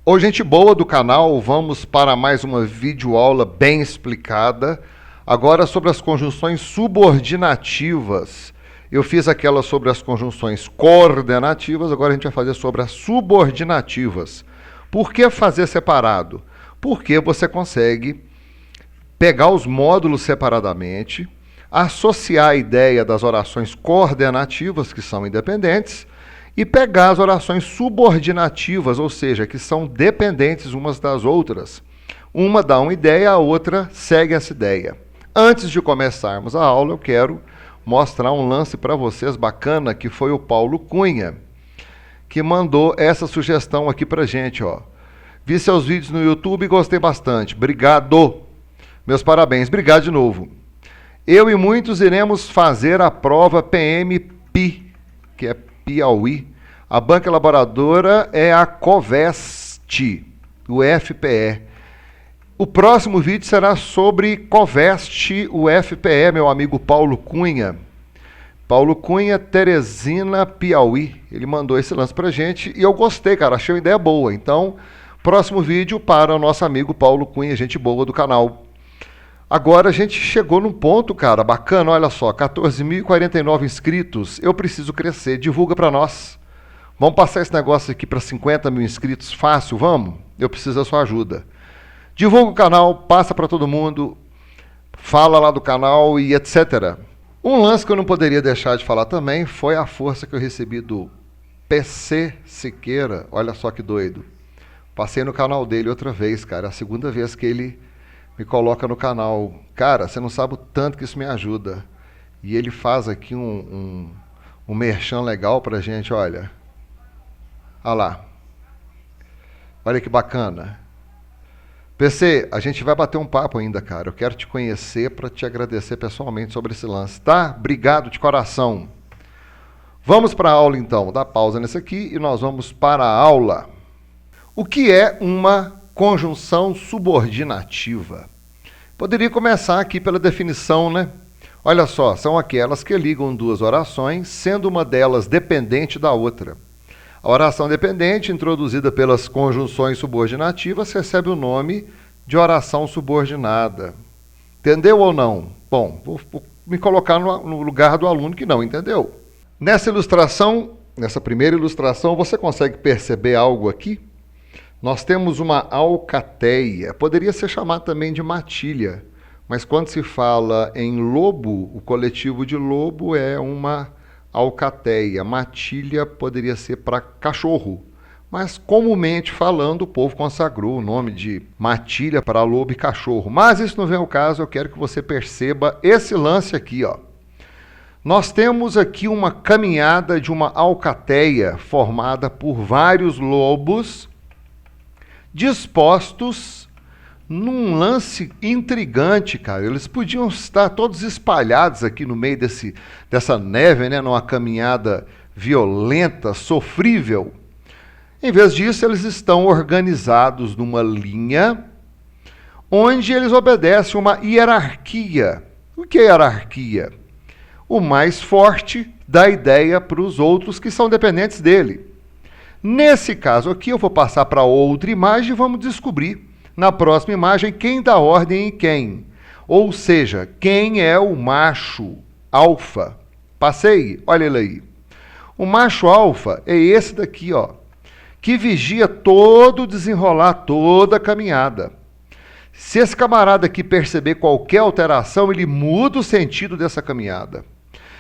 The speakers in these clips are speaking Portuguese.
Ô, gente boa do canal, vamos para mais uma videoaula bem explicada. Agora sobre as conjunções subordinativas. Eu fiz aquela sobre as conjunções coordenativas, agora a gente vai fazer sobre as subordinativas. Por que fazer separado? Porque você consegue pegar os módulos separadamente, associar a ideia das orações coordenativas, que são independentes, e pegar as orações subordinativas, ou seja, que são dependentes umas das outras. Uma dá uma ideia, a outra segue essa ideia. Antes de começarmos a aula, eu quero mostrar um lance para vocês bacana, que foi o Paulo Cunha, que mandou essa sugestão aqui para a gente. Ó. Vi seus vídeos no YouTube e gostei bastante. Obrigado. Meus parabéns. Obrigado de novo. Eu e muitos iremos fazer a prova PMP, que é Piauí. A banca elaboradora é a Covest, o FPE. O próximo vídeo será sobre Covest, o FPE, meu amigo Paulo Cunha. Paulo Cunha, Teresina, Piauí. Ele mandou esse lance pra gente e eu gostei, cara. Achei uma ideia boa. Então, próximo vídeo para o nosso amigo Paulo Cunha, gente boa do canal. Agora a gente chegou num ponto, cara, bacana, olha só, 14.049 inscritos, eu preciso crescer, divulga para nós. Vamos passar esse negócio aqui para 50 mil inscritos, fácil, vamos? Eu preciso da sua ajuda. Divulga o canal, passa para todo mundo, fala lá do canal e etc. Um lance que eu não poderia deixar de falar também foi a força que eu recebi do PC Siqueira, olha só que doido. Passei no canal dele outra vez, cara, é a segunda vez que ele me coloca no canal. Cara, você não sabe o tanto que isso me ajuda. E ele faz aqui um merchan legal pra gente, olha. Olha lá. Olha que bacana. PC, a gente vai bater um papo ainda, cara. Eu quero te conhecer para te agradecer pessoalmente sobre esse lance, tá? Obrigado de coração. Vamos para a aula então. Dá pausa nesse aqui e nós vamos para a aula. O que é uma conjunção subordinativa? Poderia começar aqui pela definição, né? Olha só, são aquelas que ligam duas orações, sendo uma delas dependente da outra. A oração dependente, introduzida pelas conjunções subordinativas, recebe o nome de oração subordinada. Entendeu ou não? Bom, vou me colocar no lugar do aluno que não entendeu. Nessa ilustração, nessa primeira ilustração, você consegue perceber algo aqui? Nós temos uma alcateia, poderia ser chamada também de matilha, mas quando se fala em lobo, o coletivo de lobo é uma alcateia. Matilha poderia ser para cachorro, mas comumente falando, o povo consagrou o nome de matilha para lobo e cachorro. Mas isso não vem ao caso, eu quero que você perceba esse lance aqui, ó. Nós temos aqui uma caminhada de uma alcateia formada por vários lobos dispostos num lance intrigante, cara. Eles podiam estar todos espalhados aqui no meio dessa neve, né, numa caminhada violenta, sofrível. Em vez disso, eles estão organizados numa linha onde eles obedecem uma hierarquia. O que é hierarquia? O mais forte dá ideia para os outros que são dependentes dele. Nesse caso aqui, eu vou passar para outra imagem e vamos descobrir na próxima imagem quem dá ordem em quem. Ou seja, quem é o macho alfa. Passei? Olha ele aí. O macho alfa é esse daqui, ó, que vigia todo o desenrolar, toda a caminhada. Se esse camarada aqui perceber qualquer alteração, ele muda o sentido dessa caminhada.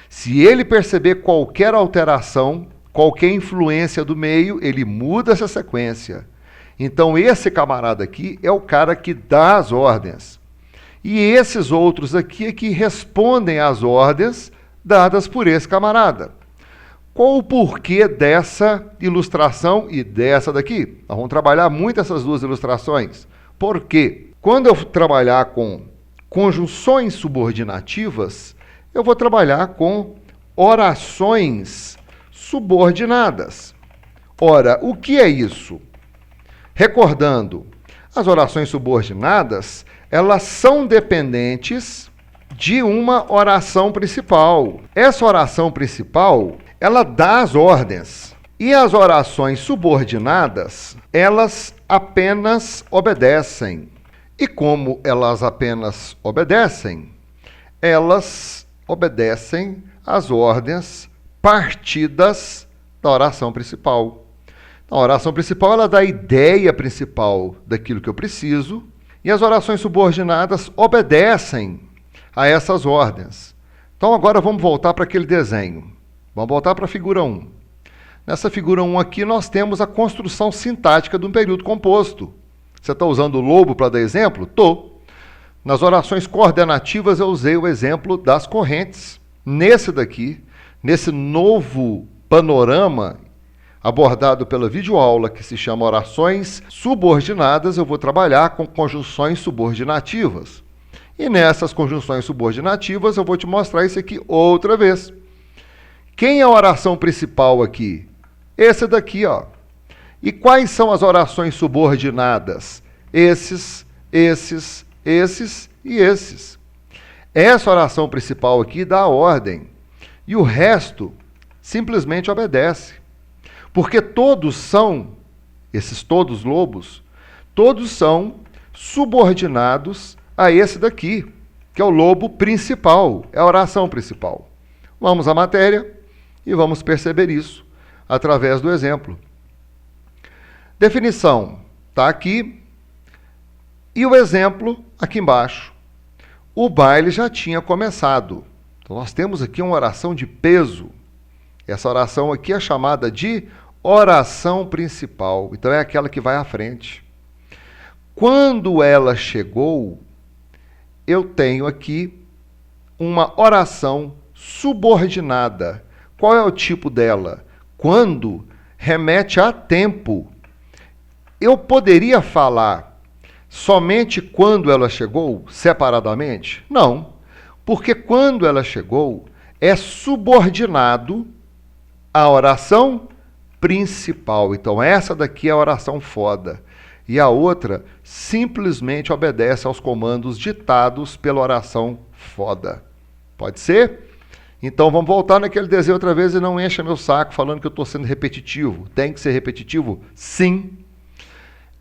Se ele perceber qualquer alteração, qualquer influência do meio, ele muda essa sequência. Então, esse camarada aqui é o cara que dá as ordens. E esses outros aqui é que respondem às ordens dadas por esse camarada. Qual o porquê dessa ilustração e dessa daqui? Nós vamos trabalhar muito essas duas ilustrações. Por quê? Quando eu trabalhar com conjunções subordinativas, eu vou trabalhar com orações subordinadas. Ora, o que é isso? Recordando, as orações subordinadas, elas são dependentes de uma oração principal. Essa oração principal, ela dá as ordens. E as orações subordinadas, elas apenas obedecem. E como elas apenas obedecem, elas obedecem às ordens partidas da oração principal. A oração principal, ela dá a ideia principal daquilo que eu preciso, e as orações subordinadas obedecem a essas ordens. Então agora vamos voltar para aquele desenho. Vamos voltar para a figura 1. Nessa figura 1 aqui nós temos a construção sintática de um período composto. Você está usando o lobo para dar exemplo? Estou. Nas orações coordenativas eu usei o exemplo das correntes. Nesse daqui, nesse novo panorama abordado pela videoaula que se chama orações subordinadas, eu vou trabalhar com conjunções subordinativas. E nessas conjunções subordinativas eu vou te mostrar isso aqui outra vez. Quem é a oração principal aqui? Esse daqui, ó. E quais são as orações subordinadas? Esses e esses. Essa oração principal aqui dá a ordem. E o resto simplesmente obedece. Porque todos são, esses todos lobos, todos são subordinados a esse daqui, que é o lobo principal, é a oração principal. Vamos à matéria e vamos perceber isso através do exemplo. Definição está aqui e o exemplo aqui embaixo. O baile já tinha começado. Então nós temos aqui uma oração de peso. Essa oração aqui é chamada de oração principal. Então é aquela que vai à frente. Quando ela chegou, eu tenho aqui uma oração subordinada. Qual é o tipo dela? Quando remete a tempo. Eu poderia falar somente quando ela chegou, separadamente? Não, porque quando ela chegou é subordinado à oração principal. Então essa daqui é a oração foda. E a outra simplesmente obedece aos comandos ditados pela oração foda. Pode ser? Então vamos voltar naquele desenho outra vez e não encha meu saco falando que eu estou sendo repetitivo. Tem que ser repetitivo? Sim.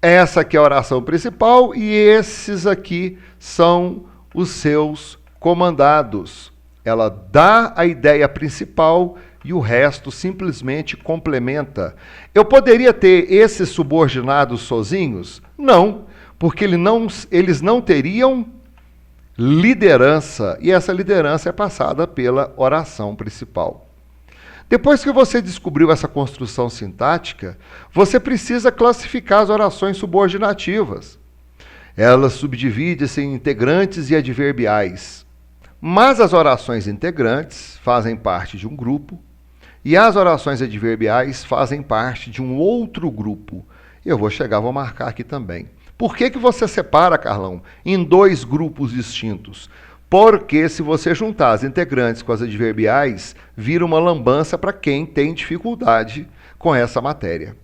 Essa aqui é a oração principal e esses aqui são os seus comandados. Ela dá a ideia principal e o resto simplesmente complementa. Eu poderia ter esses subordinados sozinhos? Não, porque eles não teriam liderança, e essa liderança é passada pela oração principal. Depois que você descobriu essa construção sintática, você precisa classificar as orações subordinativas. Elas subdividem-se em integrantes e adverbiais. Mas as orações integrantes fazem parte de um grupo e as orações adverbiais fazem parte de um outro grupo. Eu vou marcar aqui também. Por que você separa, Carlão, em dois grupos distintos? Porque se você juntar as integrantes com as adverbiais, vira uma lambança para quem tem dificuldade com essa matéria.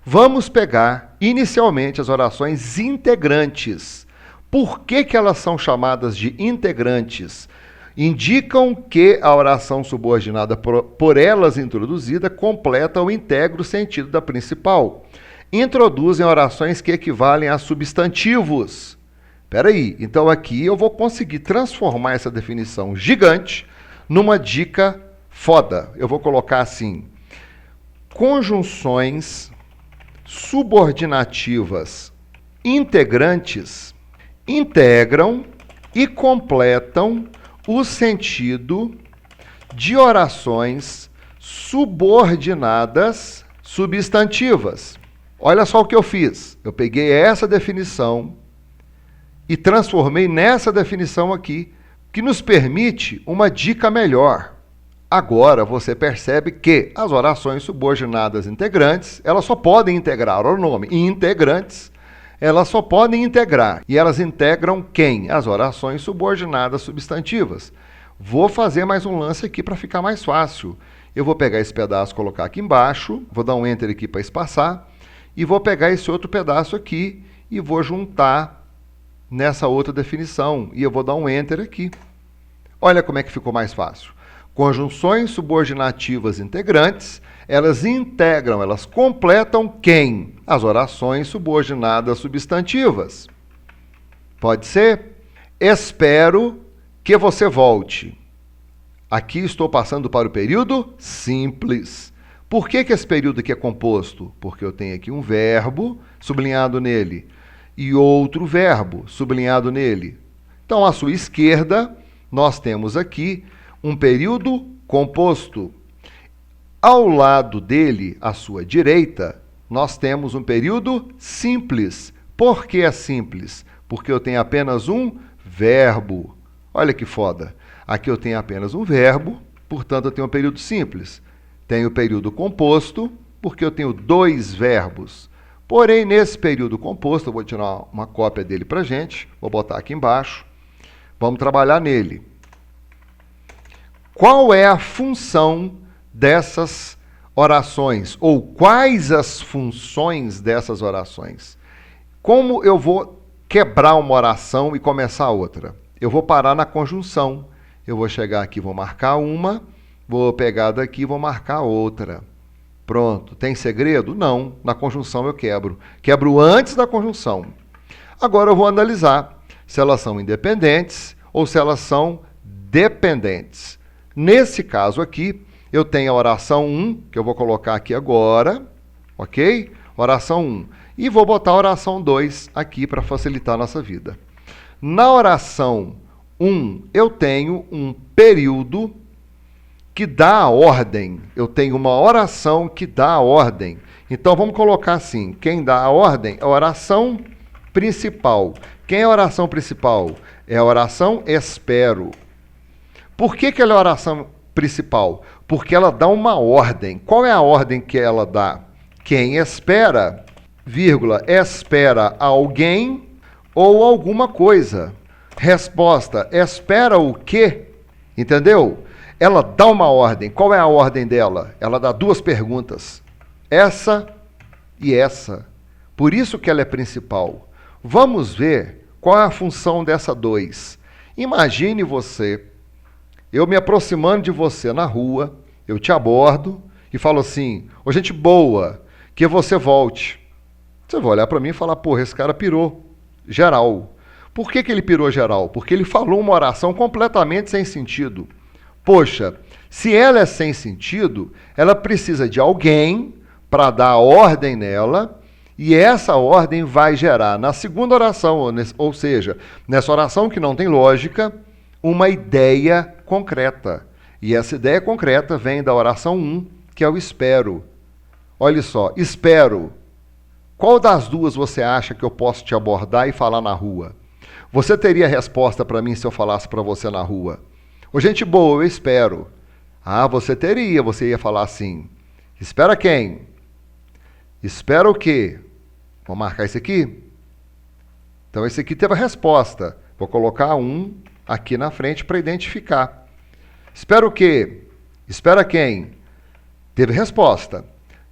Vamos pegar, inicialmente, as orações integrantes. Por que elas são chamadas de integrantes? Indicam que a oração subordinada por elas introduzida completa ou integra o sentido da principal. Introduzem orações que equivalem a substantivos. Espera aí, então aqui eu vou conseguir transformar essa definição gigante numa dica foda. Eu vou colocar assim: conjunções subordinativas integrantes integram e completam o sentido de orações subordinadas substantivas. Olha só o que eu fiz. Eu peguei essa definição e transformei nessa definição aqui, que nos permite uma dica melhor. Agora você percebe que as orações subordinadas integrantes, elas só podem integrar, olha o nome, integrantes, elas só podem integrar. E elas integram quem? As orações subordinadas substantivas. Vou fazer mais um lance aqui para ficar mais fácil. Eu vou pegar esse pedaço e colocar aqui embaixo, vou dar um Enter aqui para espaçar, e vou pegar esse outro pedaço aqui e vou juntar nessa outra definição. E eu vou dar um Enter aqui. Olha como é que ficou mais fácil. Conjunções subordinativas integrantes, Elas integram, elas completam quem? As orações subordinadas substantivas. Pode ser? Espero que você volte. Aqui estou passando para o período simples. Por que esse período aqui é composto? Porque eu tenho aqui um verbo sublinhado nele e outro verbo sublinhado nele. Então, à sua esquerda, nós temos aqui um período composto. Ao lado dele, à sua direita, nós temos um período simples. Por que é simples? Porque eu tenho apenas um verbo. Olha que foda. Aqui eu tenho apenas um verbo, portanto eu tenho um período simples. Tenho o período composto, porque eu tenho dois verbos. Porém, nesse período composto, eu vou tirar uma cópia dele para a gente, vou botar aqui embaixo, vamos trabalhar nele. Qual é a função dessas orações? Ou quais as funções dessas orações? Como eu vou quebrar uma oração e começar outra? Eu vou parar na conjunção. Eu vou chegar aqui, vou marcar uma, vou pegar daqui e vou marcar outra. Pronto. Tem segredo? Não. Na conjunção eu quebro. Quebro antes da conjunção. Agora eu vou analisar se elas são independentes ou se elas são dependentes. Nesse caso aqui, eu tenho a oração 1, que eu vou colocar aqui agora, ok? Oração 1. E vou botar a oração 2 aqui para facilitar a nossa vida. Na oração 1, eu tenho um período que dá a ordem. Eu tenho uma oração que dá a ordem. Então, vamos colocar assim. Quem dá a ordem é a oração principal. Quem é a oração principal? É a oração espero. Por que ela é a oração principal? Porque ela dá uma ordem. Qual é a ordem que ela dá? Quem espera, vírgula, espera alguém ou alguma coisa. Resposta, espera o quê? Entendeu? Ela dá uma ordem. Qual é a ordem dela? Ela dá duas perguntas. Essa e essa. Por isso que ela é principal. Vamos ver qual é a função dessa 2. Imagine você, eu me aproximando de você na rua, eu te abordo e falo assim, ô gente boa, que você volte. Você vai olhar para mim e falar, porra, esse cara pirou. Geral. Por que ele pirou geral? Porque ele falou uma oração completamente sem sentido. Poxa, se ela é sem sentido, ela precisa de alguém para dar ordem nela, e essa ordem vai gerar na segunda oração, ou seja, nessa oração que não tem lógica, uma ideia concreta. E essa ideia concreta vem da oração 1, que é o espero. Olha só, espero. Qual das duas você acha que eu posso te abordar e falar na rua? Você teria resposta para mim se eu falasse para você na rua? Ô, gente boa, eu espero. Ah, você teria, você ia falar assim. Espera quem? Espera o quê? Vou marcar esse aqui? Então, esse aqui teve a resposta. Vou colocar um aqui na frente para identificar. Espera o quê? Espera quem? Teve resposta.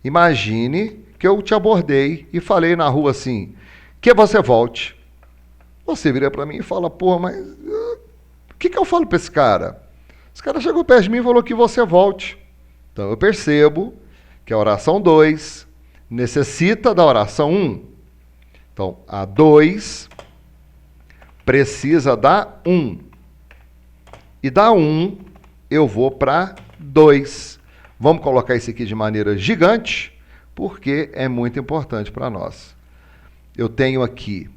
Imagine que eu te abordei e falei na rua assim, que você volte. Você vira para mim e fala, porra, mas o que eu falo para esse cara? Esse cara chegou perto de mim e falou que você volte. Então eu percebo que a oração 2 necessita da oração 1. Então a 2 precisa da 1. E da 1 eu vou para 2. Vamos colocar isso aqui de maneira gigante, porque é muito importante para nós. Eu tenho aqui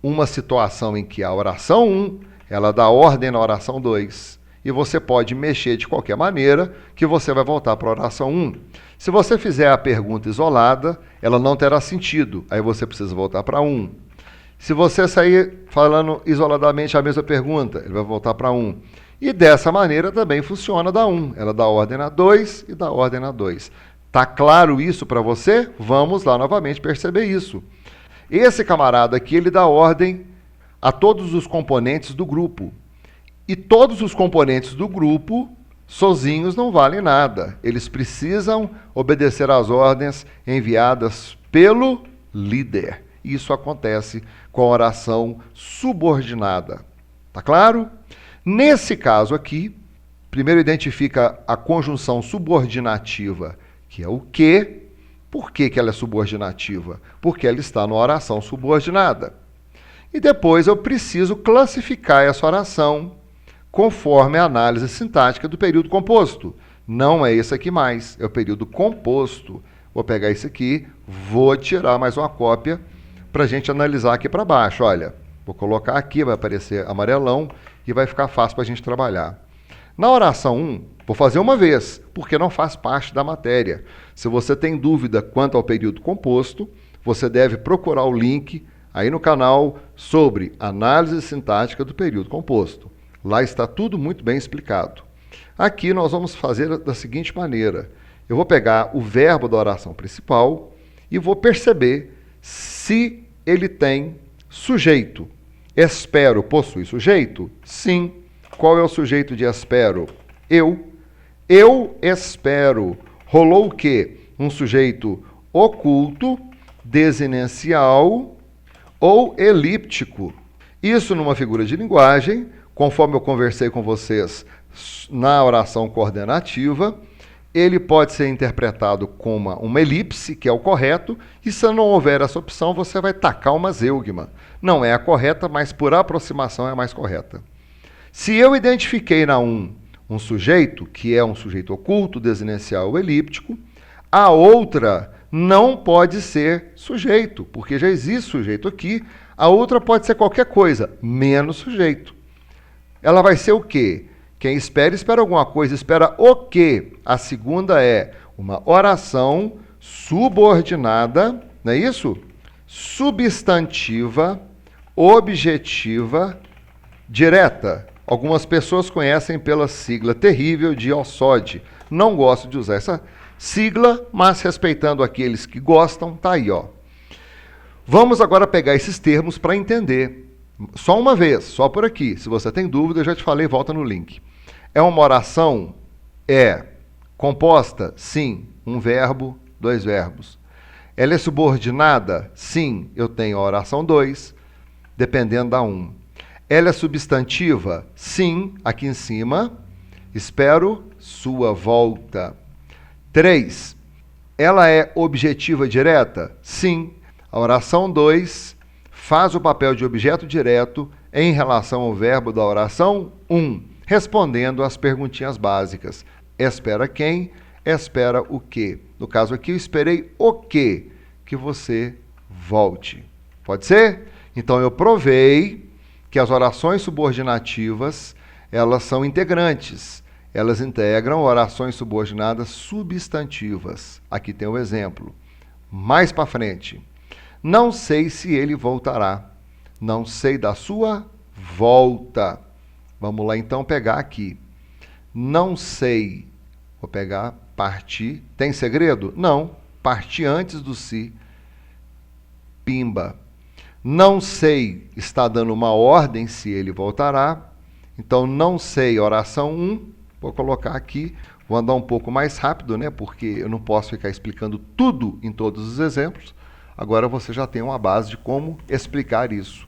uma situação em que a oração 1, ela dá ordem na oração 2. E você pode mexer de qualquer maneira que você vai voltar para a oração 1. Se você fizer a pergunta isolada, ela não terá sentido. Aí você precisa voltar para 1. Se você sair falando isoladamente a mesma pergunta, ele vai voltar para 1. E dessa maneira também funciona da 1. Ela dá ordem na 2 e dá ordem na 2. Tá claro isso para você? Vamos lá novamente perceber isso. Esse camarada aqui, ele dá ordem a todos os componentes do grupo. E todos os componentes do grupo, sozinhos, não valem nada. Eles precisam obedecer às ordens enviadas pelo líder. Isso acontece com a oração subordinada. Tá claro? Nesse caso aqui, primeiro identifica a conjunção subordinativa que é o que. Por que ela é subordinativa? Porque ela está numa oração subordinada. E depois eu preciso classificar essa oração conforme a análise sintática do período composto. Não é esse aqui mais, é o período composto. Vou pegar esse aqui, vou tirar mais uma cópia para a gente analisar aqui para baixo. Olha, vou colocar aqui, vai aparecer amarelão e vai ficar fácil para a gente trabalhar. Na oração 1, vou fazer uma vez, porque não faz parte da matéria. Se você tem dúvida quanto ao período composto, você deve procurar o link aí no canal sobre análise sintática do período composto. Lá está tudo muito bem explicado. Aqui nós vamos fazer da seguinte maneira. Eu vou pegar o verbo da oração principal e vou perceber se ele tem sujeito. Espero possui sujeito? Sim. Qual é o sujeito de espero? Eu. Eu espero. Rolou o quê? Um sujeito oculto, desinencial ou elíptico. Isso numa figura de linguagem, conforme eu conversei com vocês na oração coordenativa, ele pode ser interpretado como uma elipse, que é o correto, e se não houver essa opção, você vai tacar uma zeugma. Não é a correta, mas por aproximação é a mais correta. Se eu identifiquei na 1 um sujeito, que é um sujeito oculto, desinencial ou elíptico, a outra não pode ser sujeito, porque já existe sujeito aqui, a outra pode ser qualquer coisa, menos sujeito. Ela vai ser o quê? Quem espera, espera alguma coisa, espera o quê? A segunda é uma oração subordinada, não é isso? Substantiva, objetiva, direta. Algumas pessoas conhecem pela sigla terrível de OSOD. Não gosto de usar essa sigla, mas respeitando aqueles que gostam, tá aí, ó. Vamos agora pegar esses termos para entender. Só uma vez, só por aqui. Se você tem dúvida, eu já te falei, volta no link. É uma oração? É. Composta? Sim. Um verbo, 2 verbos. Ela é subordinada? Sim. Eu tenho a oração 2, dependendo da 1. Ela é substantiva? Sim. Aqui em cima. Espero sua volta. 3. Ela é objetiva direta? Sim. A oração 2 faz o papel de objeto direto em relação ao verbo da oração 1, respondendo às perguntinhas básicas. Espera quem? Espera o quê? No caso aqui, eu esperei o quê? Que você volte. Pode ser? Então, eu provei que as orações subordinativas, elas são integrantes. Elas integram orações subordinadas substantivas. Aqui tem o exemplo. Mais para frente. Não sei se ele voltará. Não sei da sua volta. Vamos lá então pegar aqui. Não sei. Vou pegar partir. Tem segredo? Não. Partir antes do se. Pimba. Não sei está dando uma ordem se ele voltará. Então, não sei, oração 1. Vou colocar aqui. Vou andar um pouco mais rápido, né? Porque eu não posso ficar explicando tudo em todos os exemplos. Agora você já tem uma base de como explicar isso.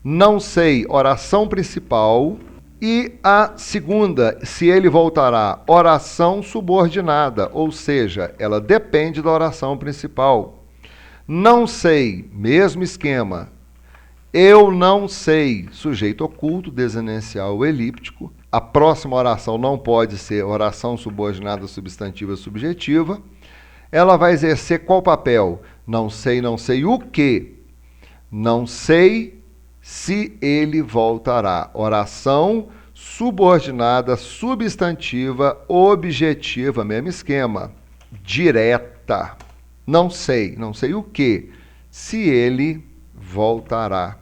Não sei, oração principal. E a segunda, se ele voltará, oração subordinada, ou seja, ela depende da oração principal. Não sei, mesmo esquema. Eu não sei, sujeito oculto, desinencial ou elíptico. A próxima oração não pode ser oração subordinada substantiva subjetiva. Ela vai exercer qual papel? Não sei o quê. Não sei se ele voltará. Oração subordinada, substantiva, objetiva, mesmo esquema. Direta. Não sei o quê. Se ele voltará.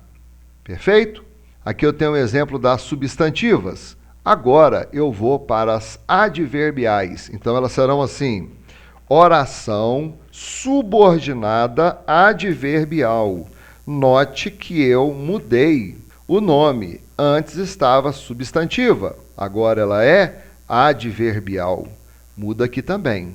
Perfeito? Aqui eu tenho um exemplo das substantivas. Agora eu vou para as adverbiais. Então elas serão assim: oração subordinada adverbial. Note que eu mudei o nome. Antes estava substantiva, agora ela é adverbial. Muda aqui também.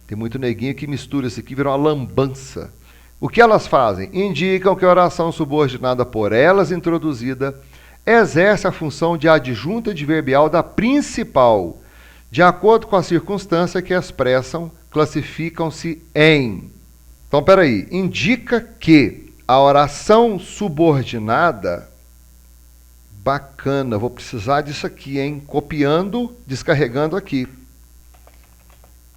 Tem muito neguinho que mistura isso aqui, vira uma lambança. O que elas fazem? Indicam que a oração subordinada por elas introduzida exerce a função de adjunto adverbial da principal, de acordo com a circunstância que expressam classificam-se em. Então, peraí, indica que a oração subordinada, bacana, vou precisar disso aqui, hein? Copiando, descarregando aqui.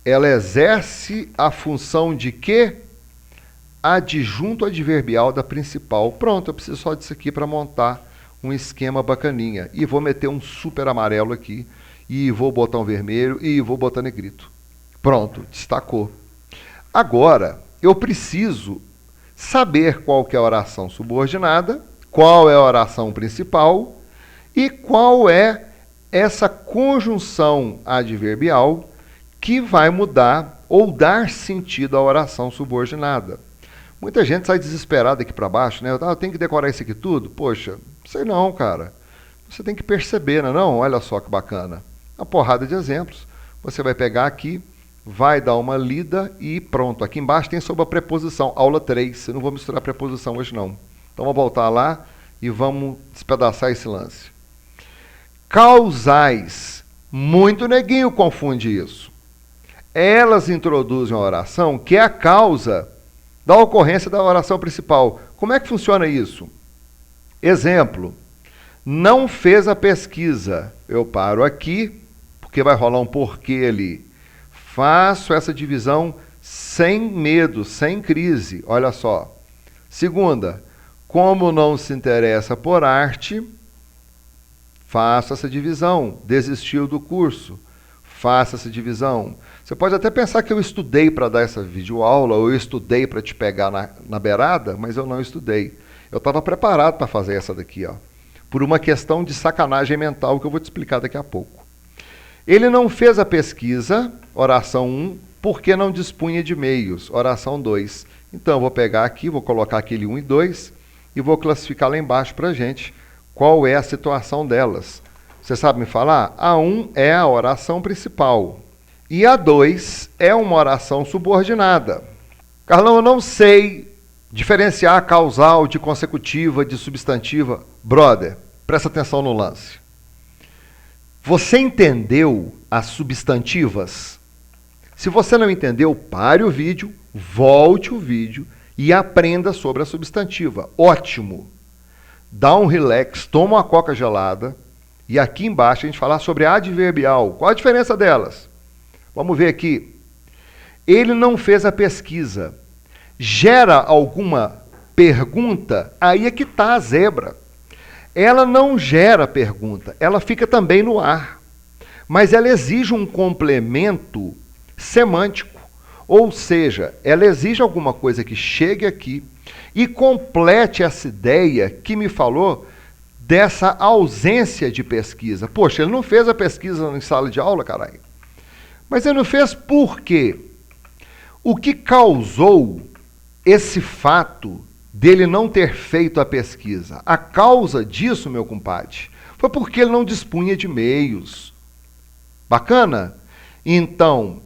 Ela exerce a função de quê? Adjunto adverbial da principal. Pronto, eu preciso só disso aqui para montar um esquema bacaninha. E vou meter um super amarelo aqui, e vou botar um vermelho, e vou botar negrito. Pronto, destacou. Agora, eu preciso saber qual que é a oração subordinada, qual é a oração principal e qual é essa conjunção adverbial que vai mudar ou dar sentido à oração subordinada. Muita gente sai desesperada aqui para baixo, né? Eu tenho que decorar isso aqui tudo? Poxa, sei não, cara. Você tem que perceber, não? Olha só que bacana. Uma porrada de exemplos. Você vai pegar aqui, vai dar uma lida e pronto. Aqui embaixo tem sobre a preposição, aula 3. Eu não vou misturar preposição hoje não. Então vamos voltar lá e vamos despedaçar esse lance. Causais. Muito neguinho confunde isso. Elas introduzem a oração que é a causa da ocorrência da oração principal. Como é que funciona isso? Exemplo. Não fez a pesquisa. Eu paro aqui, porque vai rolar um porquê ali. Faço essa divisão sem medo, sem crise. Olha só. Segunda, como não se interessa por arte, faço essa divisão. Desistiu do curso. Faça essa divisão. Você pode até pensar que eu estudei para dar essa videoaula, ou eu estudei para te pegar na beirada, mas eu não estudei. Eu estava preparado para fazer essa daqui, ó, por uma questão de sacanagem mental que eu vou te explicar daqui a pouco. Ele não fez a pesquisa, oração 1, porque não dispunha de meios, oração 2. Então, eu vou pegar aqui, vou colocar aquele 1 e 2 e vou classificar lá embaixo para a gente qual é a situação delas. Você sabe me falar? A 1 é a oração principal e a 2 é uma oração subordinada. Carlão, eu não sei diferenciar causal de consecutiva, de substantiva. Brother, presta atenção no lance. Você entendeu as substantivas? Se você não entendeu, pare o vídeo, volte o vídeo e aprenda sobre a substantiva. Ótimo! Dá um relax, toma uma coca gelada e aqui embaixo a gente falar sobre a adverbial. Qual a diferença delas? Vamos ver aqui. Ele não fez a pesquisa. Gera alguma pergunta? Aí é que está a zebra. Ela não gera pergunta, ela fica também no ar. Mas ela exige um complemento semântico. Ou seja, ela exige alguma coisa que chegue aqui e complete essa ideia que me falou dessa ausência de pesquisa. Poxa, ele não fez a pesquisa em sala de aula, caralho. Mas ele não fez por quê? O que causou esse fato dele não ter feito a pesquisa? A causa disso, meu compadre, foi porque ele não dispunha de meios. Bacana? Então,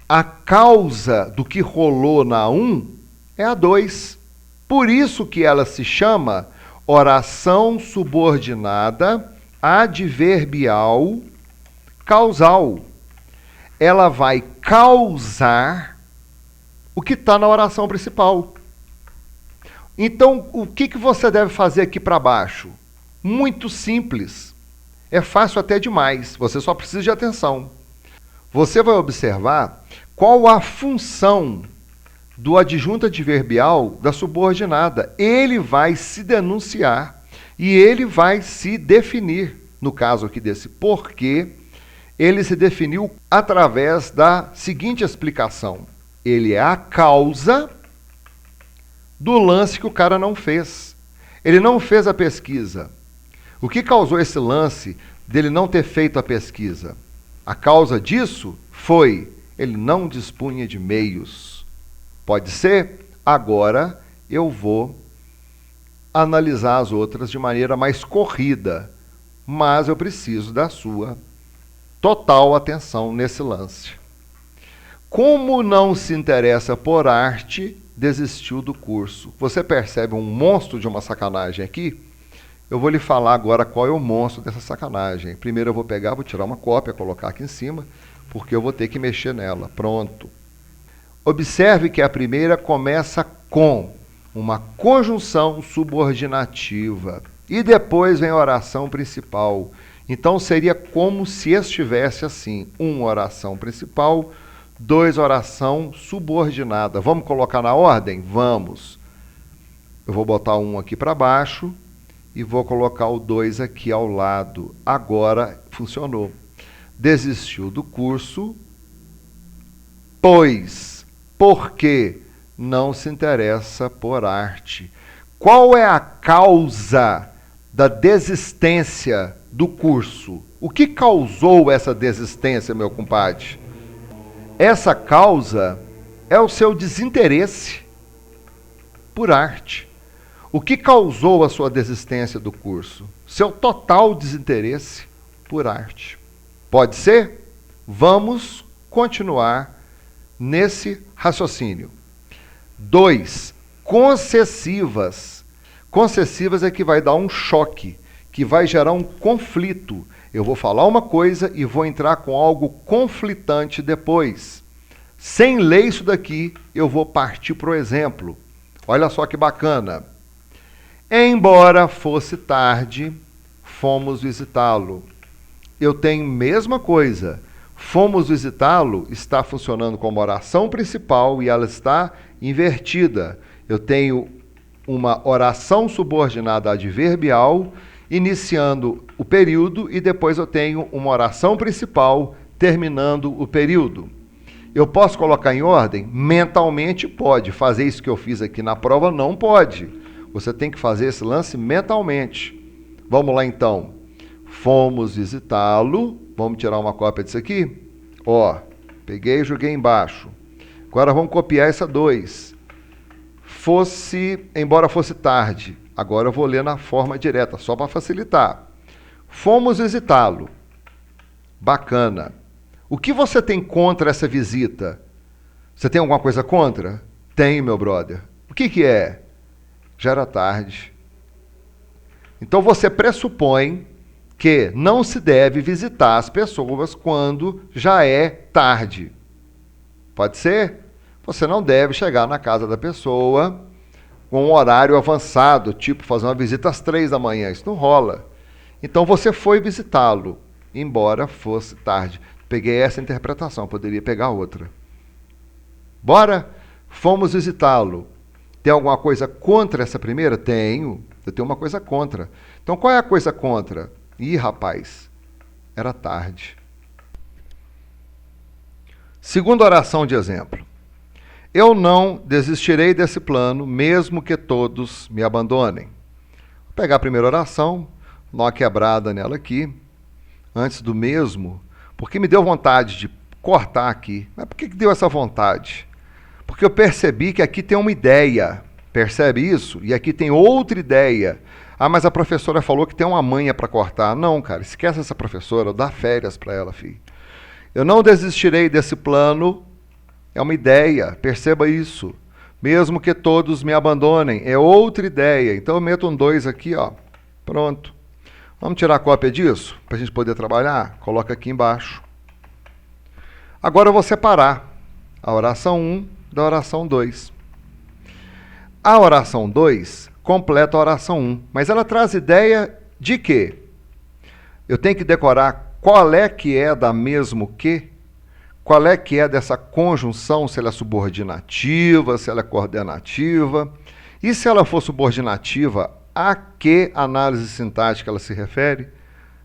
a causa do que rolou na 1 é a 2. Por isso que ela se chama oração subordinada adverbial causal. Ela vai causar o que está na oração principal. Então, o que você deve fazer aqui para baixo? Muito simples. É fácil até demais. Você só precisa de atenção. Você vai observar qual a função do adjunto adverbial da subordinada. Ele vai se denunciar e ele vai se definir. No caso aqui desse porquê, ele se definiu através da seguinte explicação. Ele é a causa do lance que o cara não fez. Ele não fez a pesquisa. O que causou esse lance dele não ter feito a pesquisa? A causa disso foi ele não dispunha de meios. Pode ser? Agora eu vou analisar as outras de maneira mais corrida, mas eu preciso da sua total atenção nesse lance. Como não se interessa por arte, desistiu do curso. Você percebe um monstro de uma sacanagem aqui? Eu vou lhe falar agora qual é o monstro dessa sacanagem. Primeiro eu vou pegar, vou tirar uma cópia, colocar aqui em cima, porque eu vou ter que mexer nela. Pronto. Observe que a primeira começa com uma conjunção subordinativa e depois vem a oração principal. Então seria como se estivesse assim: 1, oração principal, 2, oração subordinada. Vamos colocar na ordem? Vamos. Eu vou botar 1 aqui para baixo e vou colocar o 2 aqui ao lado. Agora funcionou. Desistiu do curso, pois, porque não se interessa por arte. Qual é a causa da desistência do curso? O que causou essa desistência, meu compadre? Essa causa é o seu desinteresse por arte. O que causou a sua desistência do curso? Seu total desinteresse por arte. Pode ser? Vamos continuar nesse raciocínio. 2, concessivas. Concessivas é que vai dar um choque, que vai gerar um conflito. Eu vou falar uma coisa e vou entrar com algo conflitante depois. Sem ler isso daqui, eu vou partir para o exemplo. Olha só que bacana. Embora fosse tarde, fomos visitá-lo. Eu tenho mesma coisa. Fomos visitá-lo está funcionando como oração principal e ela está invertida. Eu tenho uma oração subordinada adverbial iniciando o período e depois eu tenho uma oração principal terminando o período. Eu posso colocar em ordem? Mentalmente pode. Fazer isso que eu fiz aqui na prova não pode. Você tem que fazer esse lance mentalmente. Vamos lá então. Fomos visitá-lo. Vamos tirar uma cópia disso aqui? Ó, peguei e joguei embaixo. Agora vamos copiar essa 2. Embora fosse tarde. Agora eu vou ler na forma direta, só para facilitar. Fomos visitá-lo. Bacana. O que você tem contra essa visita? Você tem alguma coisa contra? Tenho, meu brother. O que é? Já era tarde. Então você pressupõe que não se deve visitar as pessoas quando já é tarde. Pode ser? Você não deve chegar na casa da pessoa com um horário avançado, tipo fazer uma visita às 3 da manhã. Isso não rola. Então você foi visitá-lo, embora fosse tarde. Peguei essa interpretação, poderia pegar outra. Bora? Fomos visitá-lo. Tem alguma coisa contra essa primeira? Tenho. Eu tenho uma coisa contra. Então qual é a coisa contra? Ih, rapaz, era tarde. Segunda oração de exemplo. Eu não desistirei desse plano, mesmo que todos me abandonem. Vou pegar a primeira oração, dar uma quebrada nela aqui, antes do mesmo, porque me deu vontade de cortar aqui. Mas por que deu essa vontade? Porque eu percebi que aqui tem uma ideia. Percebe isso? E aqui tem outra ideia. Ah, mas a professora falou que tem uma manha para cortar. Não, cara, esquece essa professora, dá férias para ela, filho. Eu não desistirei desse plano, é uma ideia, perceba isso. Mesmo que todos me abandonem, é outra ideia. Então eu meto um 2 aqui, ó. Pronto. Vamos tirar a cópia disso, para a gente poder trabalhar? Coloca aqui embaixo. Agora eu vou separar a oração 1 da oração 2. A oração 2 completa a oração 1, mas ela traz ideia de quê? Eu tenho que decorar qual é que é da mesmo que, qual é que é dessa conjunção, se ela é subordinativa, se ela é coordenativa, e se ela for subordinativa, a que análise sintática ela se refere?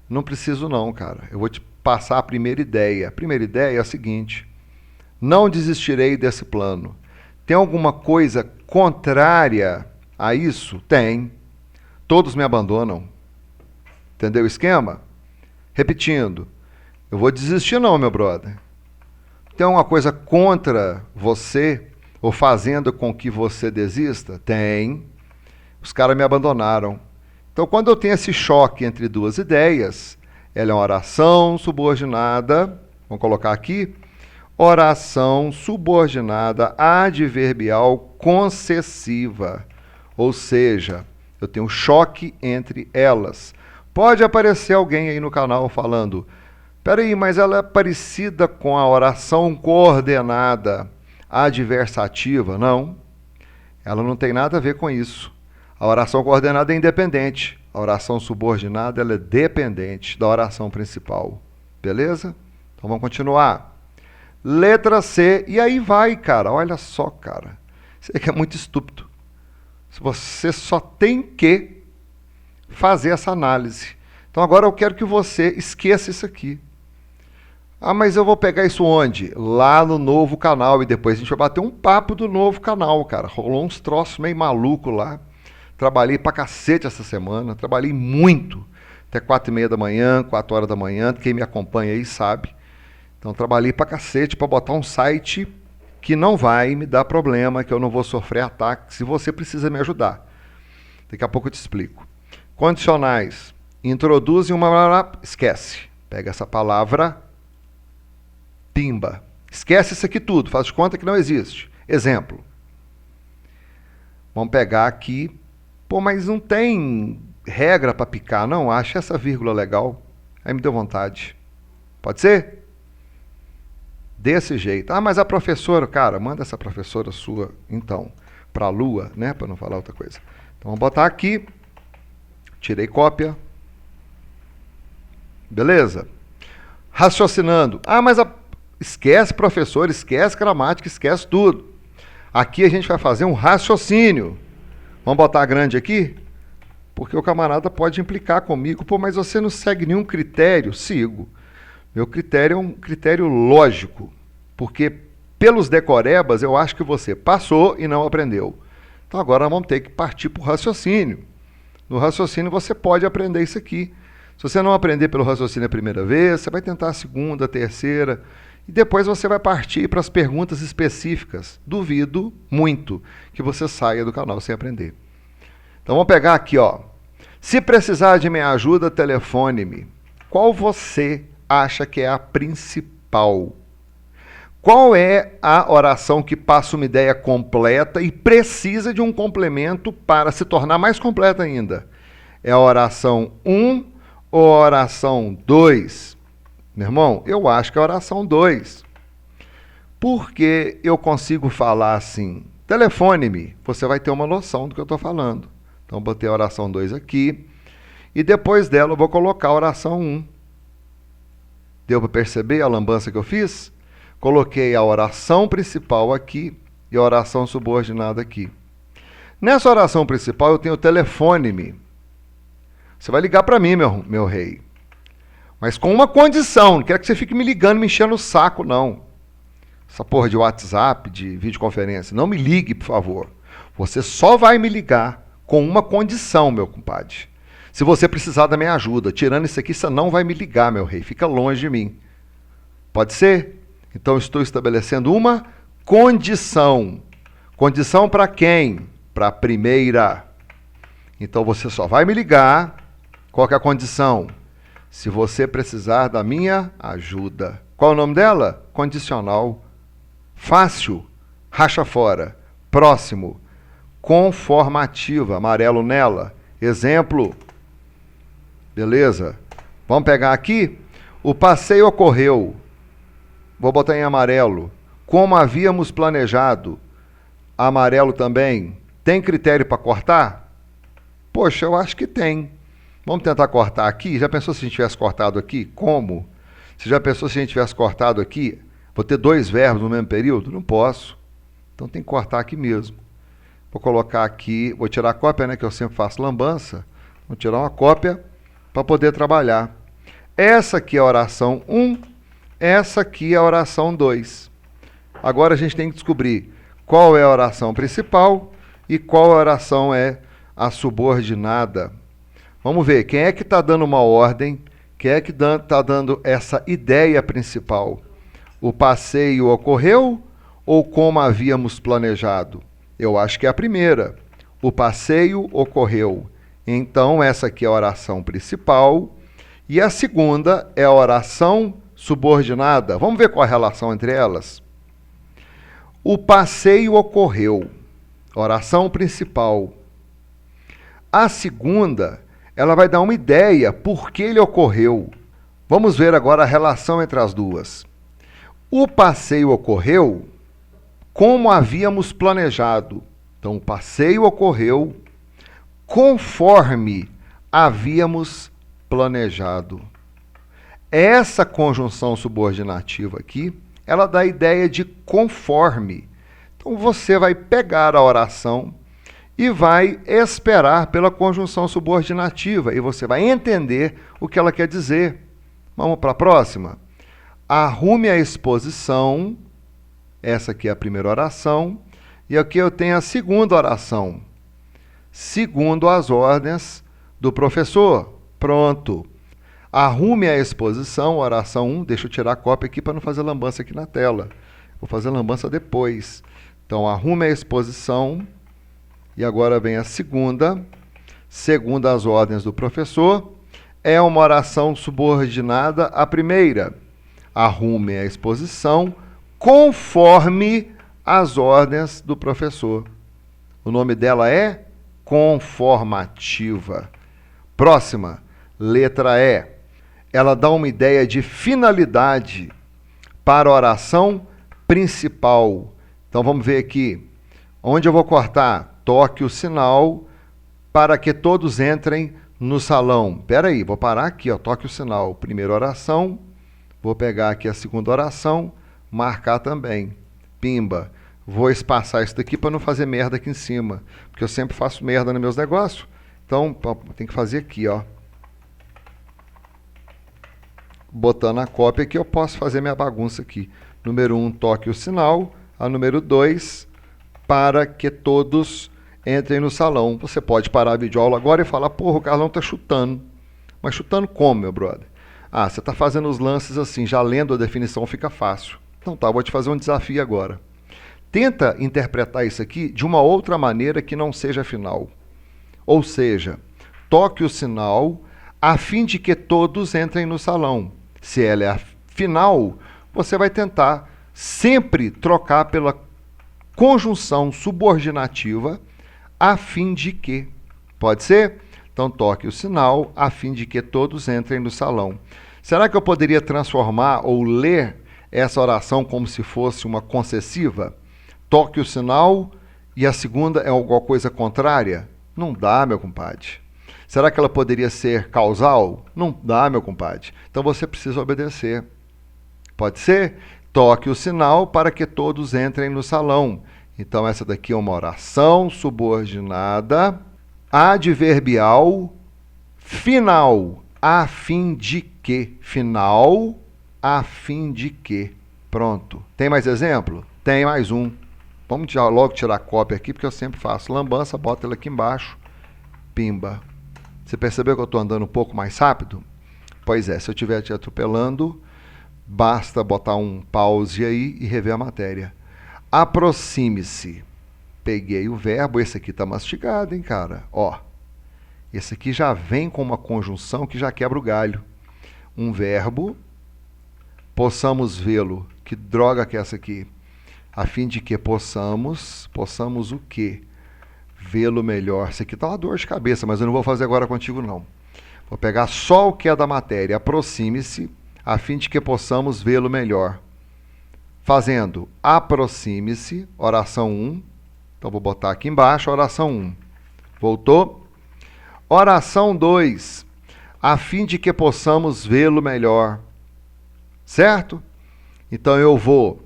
Não preciso não, cara. Eu vou te passar a primeira ideia. A primeira ideia é a seguinte: não desistirei desse plano. Tem alguma coisa contrária a isso? Tem. Todos me abandonam. Entendeu o esquema? Repetindo, eu vou desistir não, meu brother. Tem alguma coisa contra você ou fazendo com que você desista? Tem. Os caras me abandonaram. Então, quando eu tenho esse choque entre duas ideias, ela é uma oração subordinada, vamos colocar aqui, oração subordinada adverbial concessiva. Ou seja, eu tenho um choque entre elas. Pode aparecer alguém aí no canal falando: peraí, mas ela é parecida com a oração coordenada. adversativa, não. Ela não tem nada a ver com isso. A oração coordenada é independente. A oração subordinada ela é dependente da oração principal. Beleza? Então vamos continuar. Letra C. E aí vai, cara. Olha só, cara. Isso aqui é muito estúpido. Você só tem que fazer essa análise. Então agora eu quero que você esqueça isso aqui. Ah, mas eu vou pegar isso onde? Lá no novo canal. E depois a gente vai bater um papo do novo canal, cara. Rolou uns troços meio maluco lá. Trabalhei pra cacete essa semana. Trabalhei muito. Até 4h30 da manhã, 4 horas da manhã. Quem me acompanha aí sabe. Então trabalhei pra cacete pra botar um site que não vai me dar problema, que eu não vou sofrer ataque, se você precisa me ajudar. Daqui a pouco eu te explico. Condicionais. Introduzem uma... Esquece. Pega essa palavra... Pimba. Esquece isso aqui tudo. Faz de conta que não existe. Exemplo. Vamos pegar aqui. Pô, mas não tem regra para picar, não? Acho essa vírgula legal. Aí me deu vontade. Pode ser? Desse jeito. Ah, mas a professora, cara, manda essa professora sua, então, para a lua, né? Para não falar outra coisa. Então vamos botar aqui. Tirei cópia. Beleza? Raciocinando. Ah, mas esquece professor, esquece gramática, esquece tudo. Aqui a gente vai fazer um raciocínio. Vamos botar grande aqui? Porque o camarada pode implicar comigo. Pô, mas você não segue nenhum critério? Sigo. Meu critério é um critério lógico. Porque pelos decorebas eu acho que você passou e não aprendeu. Então agora vamos ter que partir para o raciocínio. No raciocínio você pode aprender isso aqui. Se você não aprender pelo raciocínio a primeira vez, você vai tentar a segunda, a terceira, e depois você vai partir para as perguntas específicas. Duvido muito que você saia do canal sem aprender. Então vamos pegar aqui, ó. Se precisar de minha ajuda, telefone-me. Qual você acha que é a principal? Qual é a oração que passa uma ideia completa e precisa de um complemento para se tornar mais completa ainda? É a oração 1 ou a oração 2? Meu irmão, eu acho que é a oração 2. Porque eu consigo falar assim, telefone-me, você vai ter uma noção do que eu estou falando. Então, botei a oração 2 aqui, e depois dela eu vou colocar a oração 1. Deu para perceber a lambança que eu fiz? Coloquei a oração principal aqui e a oração subordinada aqui. Nessa oração principal eu tenho telefone-me. Você vai ligar para mim, meu rei. Mas com uma condição, não quero que você fique me ligando, me enchendo o saco, não. Essa porra de WhatsApp, de videoconferência. Não me ligue, por favor. Você só vai me ligar com uma condição, meu compadre. Se você precisar da minha ajuda. Tirando isso aqui, você não vai me ligar, meu rei. Fica longe de mim. Pode ser? Então, estou estabelecendo uma condição. Condição para quem? Para a primeira. Então, você só vai me ligar. Qual que é a condição? Se você precisar da minha ajuda. Qual é o nome dela? Condicional. Fácil. Racha fora. Próximo. Conformativa. Amarelo nela. Exemplo. Beleza? Vamos pegar aqui. O passeio ocorreu. Vou botar em amarelo. Como havíamos planejado. Amarelo também. Tem critério para cortar? Poxa, eu acho que tem. Vamos tentar cortar aqui? Já pensou se a gente tivesse cortado aqui? Como? Você já pensou se a gente tivesse cortado aqui? Vou ter 2 verbos no mesmo período? Não posso. Então tem que cortar aqui mesmo. Vou colocar aqui, vou tirar a cópia, né, que eu sempre faço lambança. Vou tirar uma cópia para poder trabalhar. Essa aqui é a oração 1, essa aqui é a oração 2. Agora a gente tem que descobrir qual é a oração principal e qual oração é a subordinada. Vamos ver, quem é que está dando uma ordem, quem é que está dando essa ideia principal? O passeio ocorreu ou como havíamos planejado? Eu acho que é a primeira. O passeio ocorreu. Então, essa aqui é a oração principal. E a segunda é a oração subordinada. Vamos ver qual é a relação entre elas? O passeio ocorreu. Oração principal. A segunda, ela vai dar uma ideia por que ele ocorreu. Vamos ver agora a relação entre as duas. O passeio ocorreu como havíamos planejado. Então, o passeio ocorreu conforme havíamos planejado. Essa conjunção subordinativa aqui, ela dá a ideia de conforme. Então, você vai pegar a oração e vai esperar pela conjunção subordinativa e você vai entender o que ela quer dizer. Vamos para a próxima? Arrume a exposição. Essa aqui é a primeira oração. E aqui eu tenho a segunda oração. Segundo as ordens do professor. Pronto. Arrume a exposição, oração 1. Deixa eu tirar a cópia aqui para não fazer lambança aqui na tela. Vou fazer lambança depois. Então, arrume a exposição. E agora vem a segunda. Segundo as ordens do professor. É uma oração subordinada à primeira. Arrume a exposição conforme as ordens do professor. O nome dela é conformativa. Próxima, letra E. Ela dá uma ideia de finalidade para a oração principal. Então vamos ver aqui. Onde eu vou cortar? Toque o sinal para que todos entrem no salão. Espera aí, vou parar aqui, ó. Toque o sinal. Primeira oração. Vou pegar aqui a segunda oração, marcar também. Pimba. Vou espaçar isso daqui para não fazer merda aqui em cima, porque eu sempre faço merda nos meus negócios. Então, tem que fazer aqui, ó. Botando a cópia aqui, eu posso fazer minha bagunça aqui. Número 1, toque o sinal. A número 2, para que todos entrem no salão. Você pode parar a videoaula agora e falar, porra, o Carlão tá chutando. Mas chutando como, meu brother? Ah, você está fazendo os lances assim, já lendo a definição fica fácil. Então tá, vou te fazer um desafio agora. Tenta interpretar isso aqui de uma outra maneira que não seja final. Ou seja, toque o sinal a fim de que todos entrem no salão. Se ela é a final, você vai tentar sempre trocar pela conjunção subordinativa a fim de que. Pode ser? Então, toque o sinal a fim de que todos entrem no salão. Será que eu poderia transformar ou ler essa oração como se fosse uma concessiva? Toque o sinal e a segunda é alguma coisa contrária? Não dá, meu compadre. Será que ela poderia ser causal? Não dá, meu compadre. Então você precisa obedecer. Pode ser? Toque o sinal para que todos entrem no salão. Então essa daqui é uma oração subordinada, adverbial, final, a fim de que. Final, a fim de que. Pronto. Tem mais exemplo? Tem mais um. Vamos logo tirar a cópia aqui, porque eu sempre faço lambança, bota ela aqui embaixo, pimba. Você percebeu que eu estou andando um pouco mais rápido? Pois é, se eu estiver te atropelando, basta botar um pause aí e rever a matéria. Aproxime-se. Peguei o verbo, esse aqui está mastigado, hein, cara? Ó, esse aqui já vem com uma conjunção que já quebra o galho. Um verbo, possamos vê-lo. Que droga que é essa aqui? A fim de que possamos o quê? Vê-lo melhor. Isso aqui tá uma dor de cabeça, mas eu não vou fazer agora contigo, não. Vou pegar só o que é da matéria. Aproxime-se, a fim de que possamos vê-lo melhor. Fazendo aproxime-se, oração 1. Então, vou botar aqui embaixo, oração 1. Voltou? Oração 2. A fim de que possamos vê-lo melhor. Certo? Então, eu vou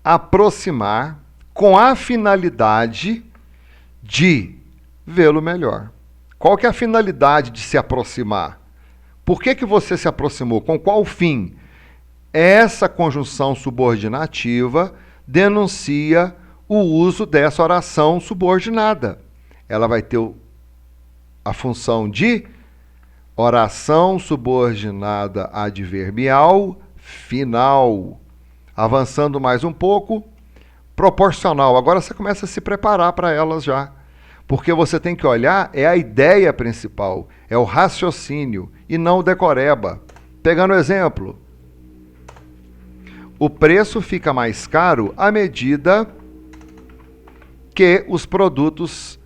aproximar com a finalidade de vê-lo melhor. Qual que é a finalidade de se aproximar? Por que você se aproximou? Com qual fim? Essa conjunção subordinativa denuncia o uso dessa oração subordinada. Ela vai ter a função de oração subordinada adverbial final. Avançando mais um pouco, proporcional. Agora você começa a se preparar para elas já. Porque você tem que olhar, é a ideia principal, é o raciocínio, e não o decoreba. Pegando o exemplo, o preço fica mais caro à medida que os produtos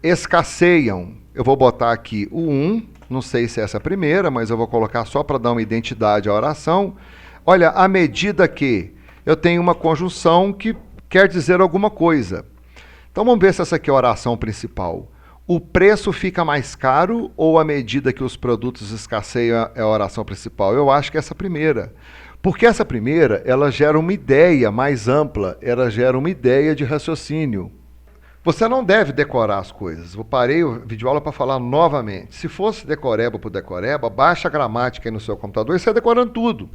escasseiam. Eu vou botar aqui o 1, não sei se é essa a primeira, mas eu vou colocar só para dar uma identidade à oração. Olha, à medida que eu tenho uma conjunção que quer dizer alguma coisa. Então vamos ver se essa aqui é a oração principal. O preço fica mais caro ou à medida que os produtos escasseiam é a oração principal? Eu acho que é essa primeira. Porque essa primeira, ela gera uma ideia mais ampla, ela gera uma ideia de raciocínio. Você não deve decorar as coisas. Eu parei o videoaula para falar novamente. Se fosse decoreba por decoreba, baixa a gramática aí no seu computador e sai decorando tudo.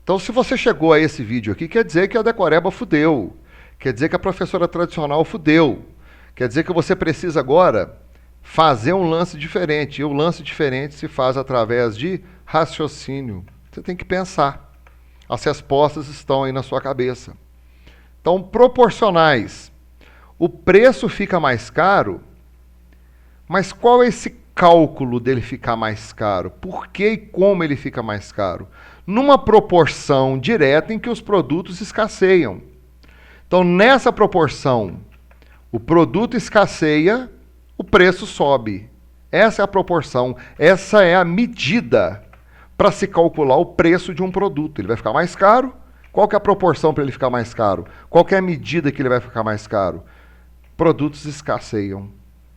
Então, se você chegou a esse vídeo aqui, quer dizer que a decoreba fudeu. Quer dizer que a professora tradicional fudeu. Quer dizer que você precisa agora fazer um lance diferente. E o lance diferente se faz através de raciocínio. Você tem que pensar. As respostas estão aí na sua cabeça. Então, proporcionais. O preço fica mais caro, mas qual é esse cálculo dele ficar mais caro? Por que e como ele fica mais caro? Numa proporção direta em que os produtos escasseiam. Então, nessa proporção, o produto escasseia, o preço sobe. Essa é a proporção, essa é a medida para se calcular o preço de um produto. Ele vai ficar mais caro? Qual que é a proporção para ele ficar mais caro? Qual que é a medida que ele vai ficar mais caro? Produtos escasseiam.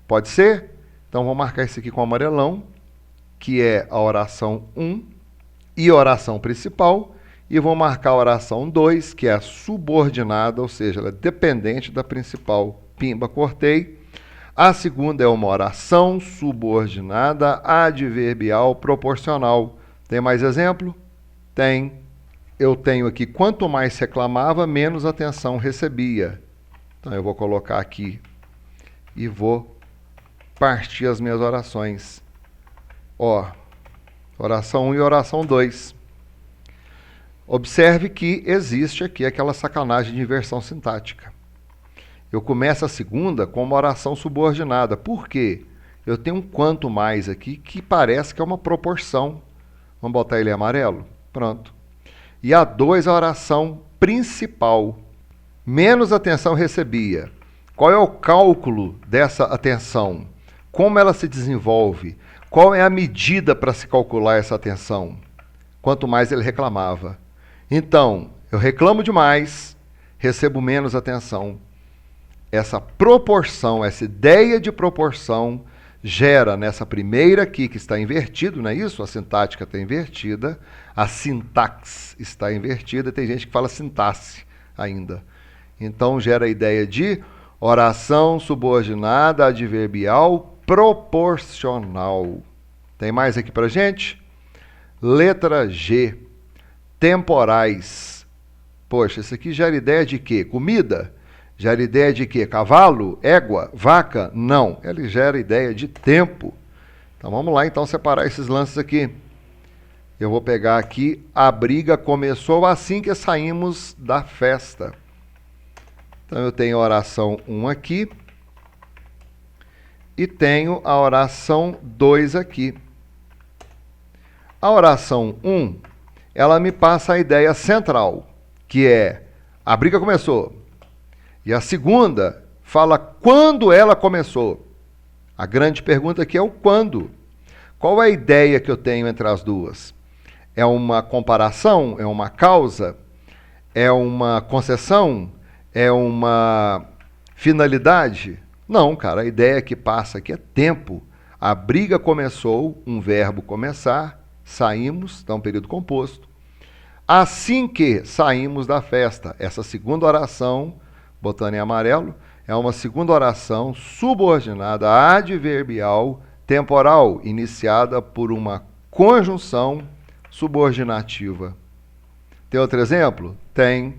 Pode ser? Então vou marcar isso aqui com amarelão, que é a oração 1 e a oração principal, e vou marcar a oração 2, que é a subordinada, ou seja, ela é dependente da principal. Pimba, cortei. A segunda é uma oração subordinada adverbial proporcional. Tem mais exemplo? Tem. Eu tenho aqui, quanto mais reclamava, menos atenção recebia. Então, eu vou colocar aqui e vou partir as minhas orações. Ó, oração 1 e oração 2. Observe que existe aqui aquela sacanagem de inversão sintática. Eu começo a segunda com uma oração subordinada. Por quê? Eu tenho um quanto mais aqui que parece que é uma proporção. Vamos botar ele em amarelo? Pronto. E a 2 a oração principal. Menos atenção recebia. Qual é o cálculo dessa atenção? Como ela se desenvolve? Qual é a medida para se calcular essa atenção? Quanto mais ele reclamava. Então, eu reclamo demais, recebo menos atenção. Essa proporção, essa ideia de proporção, gera nessa primeira aqui, que está invertido, não é isso? A sintática está invertida, a sintaxe está invertida, tem gente que fala sintaxe ainda. Então, gera a ideia de oração subordinada adverbial proporcional. Tem mais aqui para gente? Letra G. Temporais. Poxa, isso aqui gera ideia de quê? Comida? Gera ideia de quê? Cavalo? Égua? Vaca? Não. Ele gera ideia de tempo. Então, vamos lá, então, separar esses lances aqui. Eu vou pegar aqui, a briga começou assim que saímos da festa. Então, eu tenho a oração 1 aqui e tenho a oração 2 aqui. A oração 1, ela me passa a ideia central, que é a briga começou. E a segunda fala quando ela começou. A grande pergunta aqui é o quando. Qual é a ideia que eu tenho entre as duas? É uma comparação? É uma causa? É uma concessão? É uma finalidade? Não, cara, a ideia que passa aqui é tempo. A briga começou, um verbo começar, saímos, dá um período composto. Assim que saímos da festa, essa segunda oração, botando em amarelo, é uma segunda oração subordinada adverbial temporal, iniciada por uma conjunção subordinativa. Tem outro exemplo? Tem.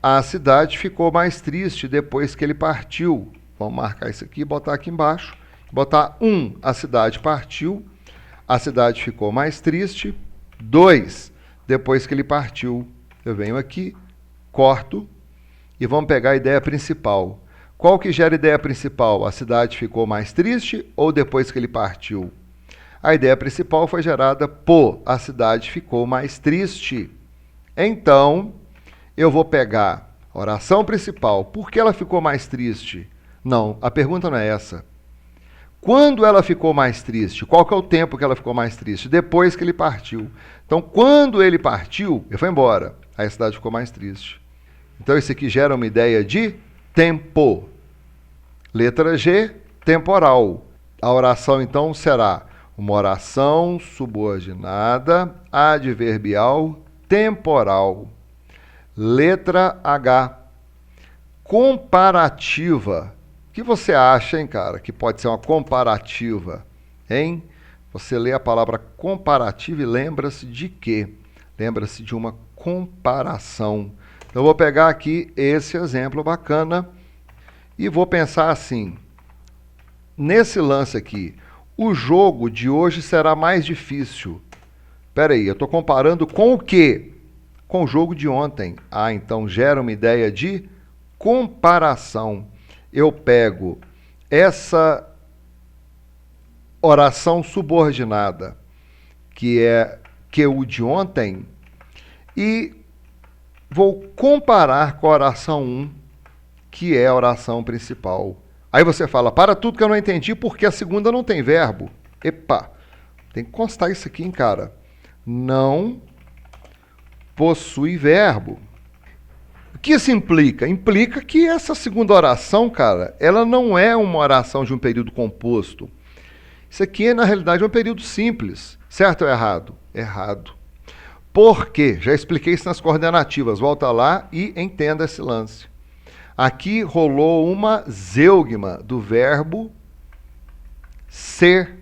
A cidade ficou mais triste depois que ele partiu. Vamos marcar isso aqui e botar aqui embaixo. Botar 1, a cidade partiu. A cidade ficou mais triste. 2, depois que ele partiu. Eu venho aqui, corto e vamos pegar a ideia principal. Qual que gera a ideia principal? A cidade ficou mais triste ou depois que ele partiu? A ideia principal foi gerada por a cidade ficou mais triste. Então, eu vou pegar a oração principal. Por que ela ficou mais triste? Não, a pergunta não é essa. Quando ela ficou mais triste? Qual que é o tempo que ela ficou mais triste? Depois que ele partiu. Então, quando ele partiu, ele foi embora. Aí a cidade ficou mais triste. Então, isso aqui gera uma ideia de tempo. Letra G, temporal. A oração, então, será uma oração subordinada adverbial temporal. Letra H, comparativa. O que você acha, hein, cara, que pode ser uma comparativa, hein? Você lê a palavra comparativa e lembra-se de quê? Lembra-se de uma comparação. Então, eu vou pegar aqui esse exemplo bacana e vou pensar assim. Nesse lance aqui, o jogo de hoje será mais difícil. Espera aí, eu estou comparando com o quê? Com o jogo de ontem. Ah, então gera uma ideia de comparação. Eu pego essa oração subordinada, que é que o de ontem, e vou comparar com a oração 1, que é a oração principal. Aí você fala, para tudo que eu não entendi, porque a segunda não tem verbo. Epa, tem que constar isso aqui, hein, cara. Não possui verbo. O que isso implica? Implica que essa segunda oração, cara, ela não é uma oração de um período composto. Isso aqui, na realidade, é um período simples. Certo ou errado? Errado. Por quê? Já expliquei isso nas coordenativas. Volta lá e entenda esse lance. Aqui rolou uma zeugma do verbo ser.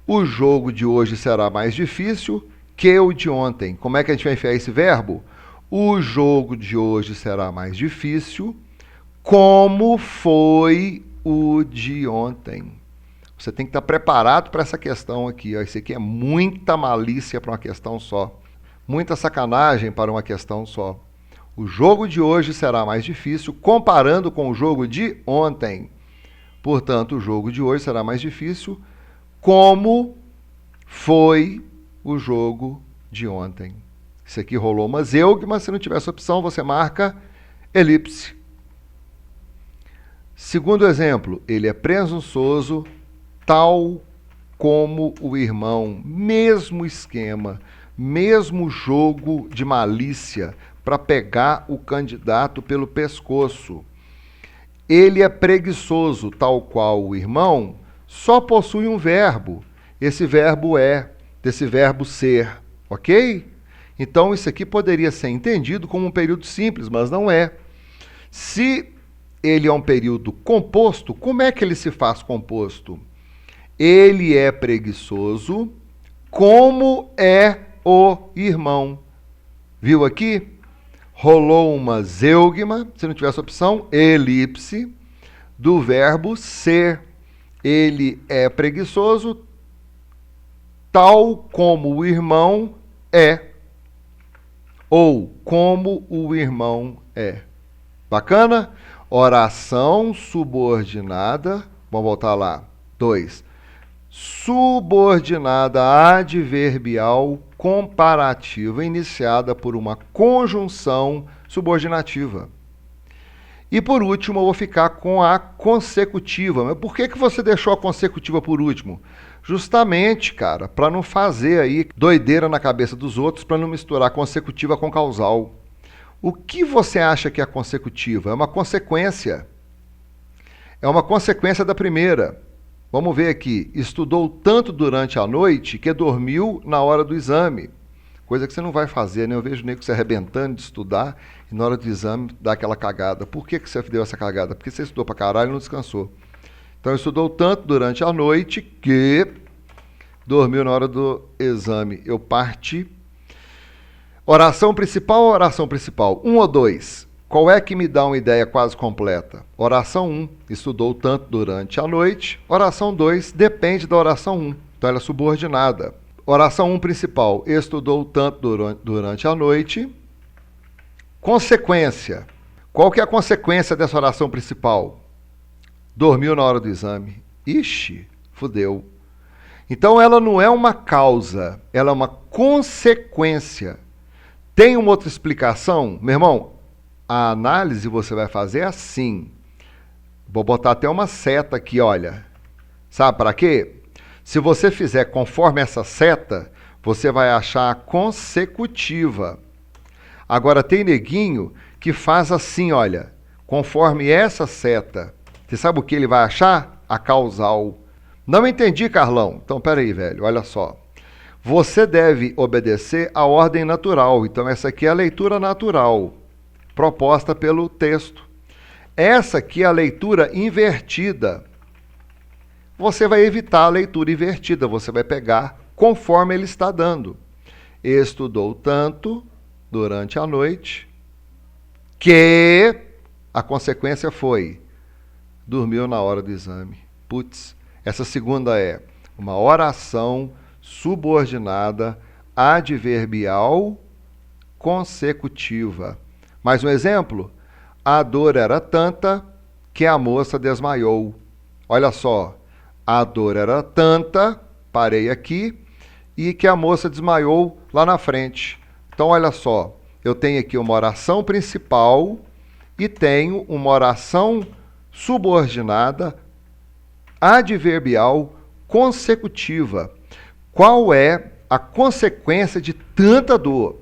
O jogo de hoje será mais difícil que o de ontem. Como é que a gente vai enfiar esse verbo? O jogo de hoje será mais difícil, como foi o de ontem. Você tem que estar preparado para essa questão aqui. Ó. Isso aqui é muita malícia para uma questão só. Muita sacanagem para uma questão só. O jogo de hoje será mais difícil, comparando com o jogo de ontem. Portanto, o jogo de hoje será mais difícil, como foi o jogo de ontem. Isso aqui rolou uma zeugma, se não tiver essa opção, você marca elipse. Segundo exemplo, ele é presunçoso, tal como o irmão. Mesmo esquema, mesmo jogo de malícia para pegar o candidato pelo pescoço. Ele é preguiçoso, tal qual o irmão, só possui um verbo. Esse verbo é, desse verbo ser, ok? Então, isso aqui poderia ser entendido como um período simples, mas não é. Se ele é um período composto, como é que ele se faz composto? Ele é preguiçoso, como é o irmão. Viu aqui? Rolou uma zeugma, se não tiver essa opção, elipse, do verbo ser. Ele é preguiçoso, tal como o irmão é. Ou como o irmão é. Bacana? Oração subordinada. Vamos voltar lá. 2. Subordinada adverbial comparativa iniciada por uma conjunção subordinativa. E por último, eu vou ficar com a consecutiva. Mas por que você deixou a consecutiva por último? Justamente, cara, para não fazer aí doideira na cabeça dos outros, para não misturar consecutiva com causal. O que você acha que é a consecutiva? É uma consequência. É uma consequência da primeira. Vamos ver aqui. Estudou tanto durante a noite que dormiu na hora do exame. Coisa que você não vai fazer, né? Eu vejo o nego se arrebentando de estudar e na hora do exame dá aquela cagada. Por que você deu essa cagada? Porque você estudou pra caralho e não descansou. Então, estudou tanto durante a noite que dormiu na hora do exame. Eu parti. Oração principal ou oração principal? 1 ou 2? Qual é que me dá uma ideia quase completa? Oração 1, estudou tanto durante a noite. Oração 2, depende da oração 1, então ela é subordinada. Oração 1 principal, estudou tanto durante a noite. Consequência. Qual que é a consequência dessa oração principal? Dormiu na hora do exame. Ixi, fudeu. Então ela não é uma causa, ela é uma consequência. Tem uma outra explicação? Meu irmão, a análise você vai fazer assim. Vou botar até uma seta aqui, olha. Sabe para quê? Se você fizer conforme essa seta, você vai achar a consecutiva. Agora, tem neguinho que faz assim, olha, conforme essa seta. Você sabe o que ele vai achar? A causal. Não entendi, Carlão. Então, peraí, velho, olha só. Você deve obedecer à ordem natural. Então, essa aqui é a leitura natural, proposta pelo texto. Essa aqui é a leitura invertida. Você vai evitar a leitura invertida, você vai pegar conforme ele está dando. Estudou tanto durante a noite que a consequência foi dormiu na hora do exame. Putz, essa segunda é uma oração subordinada adverbial consecutiva. Mais um exemplo? A dor era tanta que a moça desmaiou. Olha só, a dor era tanta, parei aqui, e que a moça desmaiou lá na frente. Então, olha só, eu tenho aqui uma oração principal e tenho uma oração subordinada adverbial consecutiva. Qual é a consequência de tanta dor?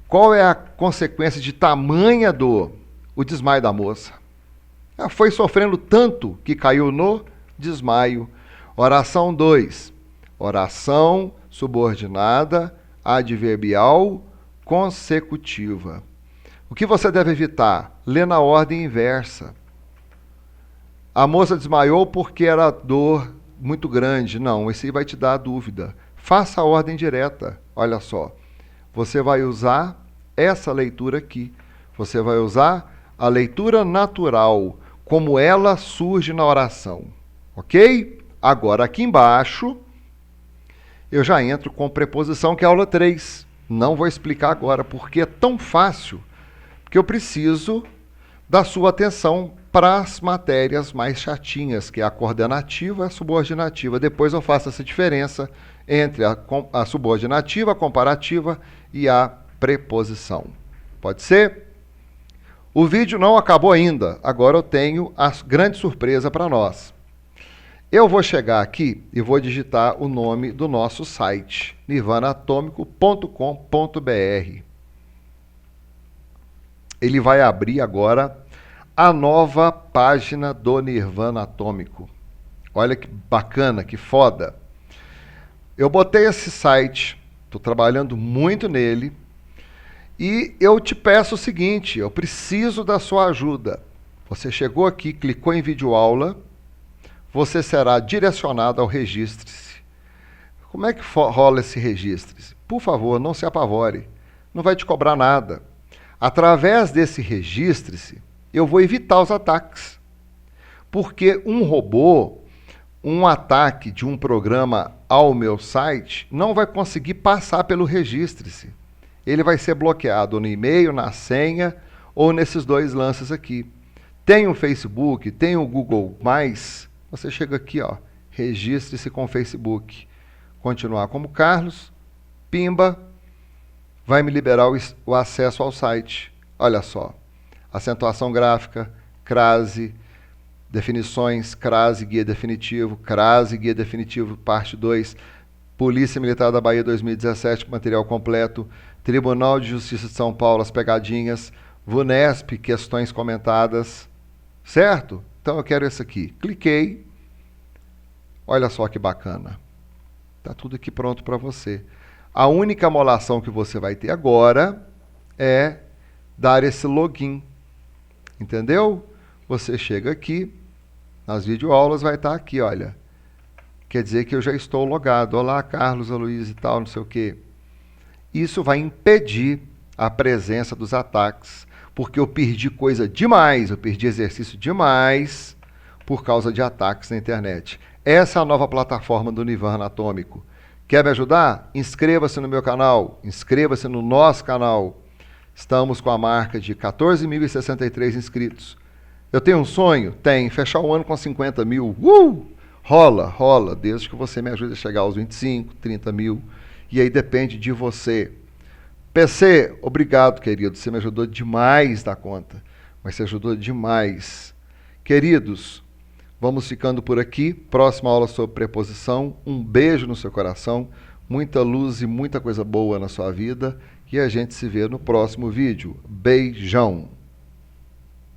Qual é a consequência de tamanha dor? O desmaio da moça. Ela foi sofrendo tanto que caiu no desmaio. Oração 2. Oração subordinada adverbial consecutiva. O que você deve evitar? Ler na ordem inversa. A moça desmaiou porque era dor muito grande. Não, esse aí vai te dar dúvida. Faça a ordem direta. Olha só. Você vai usar essa leitura aqui. Você vai usar a leitura natural, como ela surge na oração. Ok? Agora, aqui embaixo, eu já entro com preposição, que é a aula 3. Não vou explicar agora, porque é tão fácil, que eu preciso da sua atenção para as matérias mais chatinhas, que é a coordenativa e a subordinativa. Depois eu faço essa diferença entre a subordinativa, a comparativa e a preposição. Pode ser? O vídeo não acabou ainda. Agora eu tenho a grande surpresa para nós. Eu vou chegar aqui e vou digitar o nome do nosso site, nirvanaatomico.com.br. Ele vai abrir agora a nova página do Nirvana Atômico. Olha que bacana, que foda. Eu botei esse site, estou trabalhando muito nele, e eu te peço o seguinte, eu preciso da sua ajuda. Você chegou aqui, clicou em videoaula, você será direcionado ao Registre-se. Como é que rola esse Registre-se? Por favor, não se apavore, não vai te cobrar nada. Através desse Registre-se, eu vou evitar os ataques. Porque um robô, um ataque de um programa ao meu site, não vai conseguir passar pelo Registre-se. Ele vai ser bloqueado no e-mail, na senha ou nesses dois lances aqui. Tem o Facebook, tem o Google+, você chega aqui, ó, registre-se com o Facebook. Continuar como Carlos, pimba, vai me liberar o acesso ao site. Olha só, acentuação gráfica, crase, definições, crase, guia definitivo, parte 2, Polícia Militar da Bahia 2017, material completo, Tribunal de Justiça de São Paulo, as pegadinhas, VUNESP, questões comentadas, certo? Então eu quero esse aqui. Cliquei, olha só que bacana. Está tudo aqui pronto para você. A única amolação que você vai ter agora é dar esse login. Entendeu? Você chega aqui, nas videoaulas vai estar aqui, olha. Quer dizer que eu já estou logado. Olá, Carlos, Aloysio e tal, não sei o quê. Isso vai impedir a presença dos ataques, porque eu perdi coisa demais, eu perdi exercício demais por causa de ataques na internet. Essa é a nova plataforma do Nirvana Atômico. Quer me ajudar? Inscreva-se no meu canal, inscreva-se no nosso canal. Estamos com a marca de 14.063 inscritos. Eu tenho um sonho? Tem. Fechar o ano com 50 mil. Rola, desde que você me ajude a chegar aos 25, 30 mil. E aí depende de você. PC, obrigado, querido. Você me ajudou demais da conta. Mas você ajudou demais. Queridos, vamos ficando por aqui. Próxima aula sobre preposição. Um beijo no seu coração. Muita luz e muita coisa boa na sua vida. E a gente se vê no próximo vídeo. Beijão!